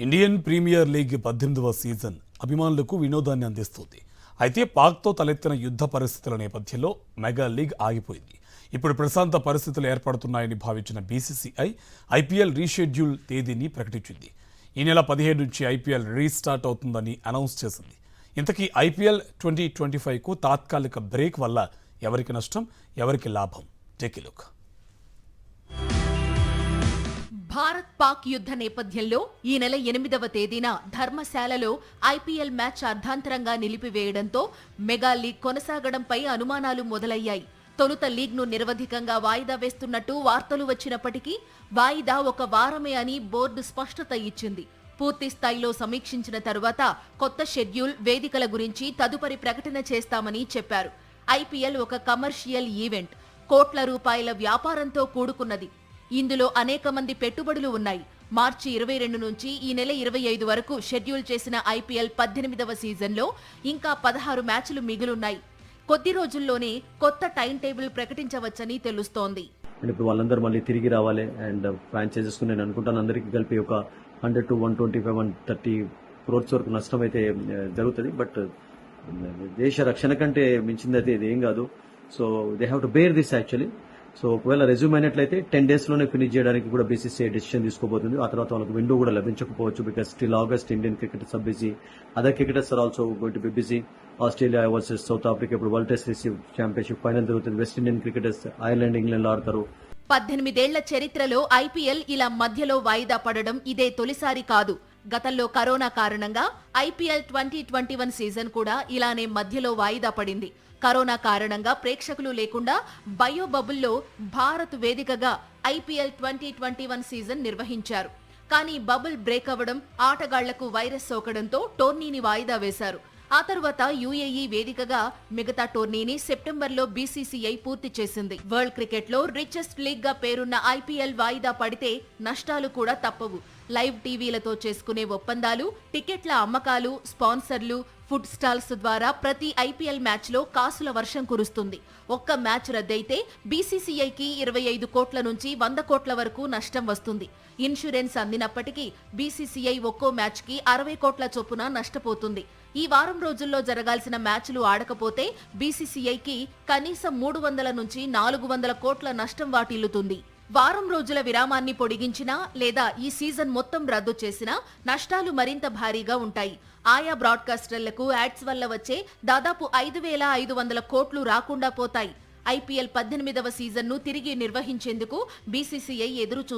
Indian premier league 18వ season అభిమానులకు వినోదాన్ని అందిస్తుంది. అయితే పాక్తో తలెత్తిన యుద్ధ పరిస్థితుల నేపథ్యంలో మెగా లీగ్ ఆగిపోయింది. ఇప్పుడు ప్రశాంత పరిస్థితులు ఏర్పడుతున్నాయని భావించిన బీసీసీఐ ఐపీఎల్ రీషెడ్యూల్ తేదీని ప్రకటించింది. ఈ నెల 17 నుంచి ఐపీఎల్ రీస్టార్ట్ అవుతుందని అనౌన్స్ చేసింది. ఇంతకీ ఐపీఎల్ 2025కు తాత్కాలిక బ్రేక్ వల్ల ఎవరికి నష్టం, ఎవరికి లాభం? Take a look. Bharat Pak యుద్ధ నేపథ్యంలో ఈ నెల 8వ తేదీన ధర్మశాలలో ఐపీఎల్ మ్యాచ్ అర్ధాంతరంగా నిలిపివేయడంతో మెగా లీగ్ కొనసాగడంపై అనుమానాలు మొదలయ్యాయి. తొలుత లీగ్ను నిరవధికంగా వాయిదా వేస్తున్నట్టు వార్తలు వచ్చినప్పటికీ వాయిదా ఒక వారమే అని బోర్డు స్పష్టత ఇచ్చింది. పూర్తి స్థాయిలో సమీక్షించిన తరువాత కొత్త షెడ్యూల్, వేదికల గురించి తదుపరి ప్రకటన చేస్తామని చెప్పారు. ఐపీఎల్ ఒక కమర్షియల్ ఈవెంట్, కోట్ల రూపాయల వ్యాపారంతో కూడుకున్నది. ఇందులో అనేక మంది పెట్టుబడులు ఉన్నాయి. మార్చి 22 నుంచి ఈ నెల 25 వరకు షెడ్యూల్ చేసిన ఐపీఎల్ 18వ సీజన్లో ఇంకా 16 మ్యాచ్లు మిగిలున్నాయి. కొద్ది రోజుల్లోనే కొత్త టైం టేబుల్ ప్రకటించవచ్చని తెలుస్తోంది. ఇప్పుడు వాళ్ళందరూ మళ్ళీ తిరిగి రావాలి అండ్ ఫ్రాంచైజెస్ నేను అనుకుంటాను అందరికీ కలిపి ఒక 100 to 125, 130 crores వరకు నష్టం అయితే జరుగుతుంది. బట్ దేశ రక్షణ కంటే మించింది అయితే ఇది ఏం కాదు. So they have to bear this actually. So ఒకవేళ రెజ్యూమ్ అయినట్లయితే 10 days లోనే ఫినిష్ చేయడానికి కూడా బీసీసీఐ డెసిషన్ తీసుకోబోతుంది. ఆ తర్వాత వాళ్ళకి విండో కూడా లభించకపోవచ్చు. Because still August Indian cricketers are busy, other cricketers are also going to be busy. Australia versus South Africa ఇప్పుడు వరల్డ్ టెస్ట్ ఛాంపియన్షిప్ ఫైనల్ జరుగుతుంది. West Indian cricketers Ireland, England ఆడతారు. 18 ఏళ్ల చరిత్రలో ఐపీఎల్ ఇలా మధ్యలో వాయిదా పడడం ఇదే తొలిసారి కాదు. గతంలో కరోనా కారణంగా ఐపీఎల్ 2021 సీజన్ కూడా ఇలానే మధ్యలో వాయిదా పడింది. కరోనా కారణంగా ప్రేక్షకులు లేకుండా బయో బబుల్లో భారత్ వేదికగా ఐపీఎల్ 2021 సీజన్ నిర్వహించారు. కానీ బబుల్ బ్రేక్ అవ్వడం, ఆటగాళ్లకు వైరస్ సోకడంతో టోర్నీని వాయిదా వేశారు. ఆ తర్వాత యూఏఈ వేదికగా మిగతా టోర్నీని సెప్టెంబర్లో బీసీసీఐ పూర్తి చేసింది. వరల్డ్ క్రికెట్ లో రిచెస్ట్ లీగ్ గా పేరున్న ఐపీఎల్ వాయిదా పడితే నష్టాలు కూడా తప్పవు. లైవ్ టీవీలతో చేసుకునే ఒప్పందాలు, టికెట్ల అమ్మకాలు, స్పాన్సర్లు, ఫుడ్ స్టాల్స్ ద్వారా ప్రతి ఐపీఎల్ మ్యాచ్ లో కాసుల వర్షం కురుస్తుంది. ఒక్క మ్యాచ్ రద్దయితే బీసీసీఐకి 25 కోట్ల నుంచి 100 కోట్ల వరకు నష్టం వస్తుంది. ఇన్సూరెన్స్ అందినప్పటికీ బీసీసీఐ ఒక్కో మ్యాచ్ కి 60 కోట్ల చొప్పున నష్టపోతుంది. ఈ వారం రోజుల్లో జరగాల్సిన మ్యాచ్లు ఆడకపోతే బీసీసీఐకి కనీసం 300 నుంచి 400 కోట్ల నష్టం వాటిల్లుతుంది. వారం రోజుల విరామాన్ని పొడిగించినా లేదా ఈ సీజన్ మొత్తం రద్దు చేసినా నష్టాలు మరింత భారీగా ఉంటాయి. ఆయా బ్రాడ్కాస్టర్లకు యాడ్స్ వల్ల వచ్చే దాదాపు 5,500 కోట్లు రాకుండా పోతాయి. ఐపీఎల్ 18వ సీజన్ను తిరిగి నిర్వహించేందుకు బీసీసీఐ ఎదురు చూస్తుంది.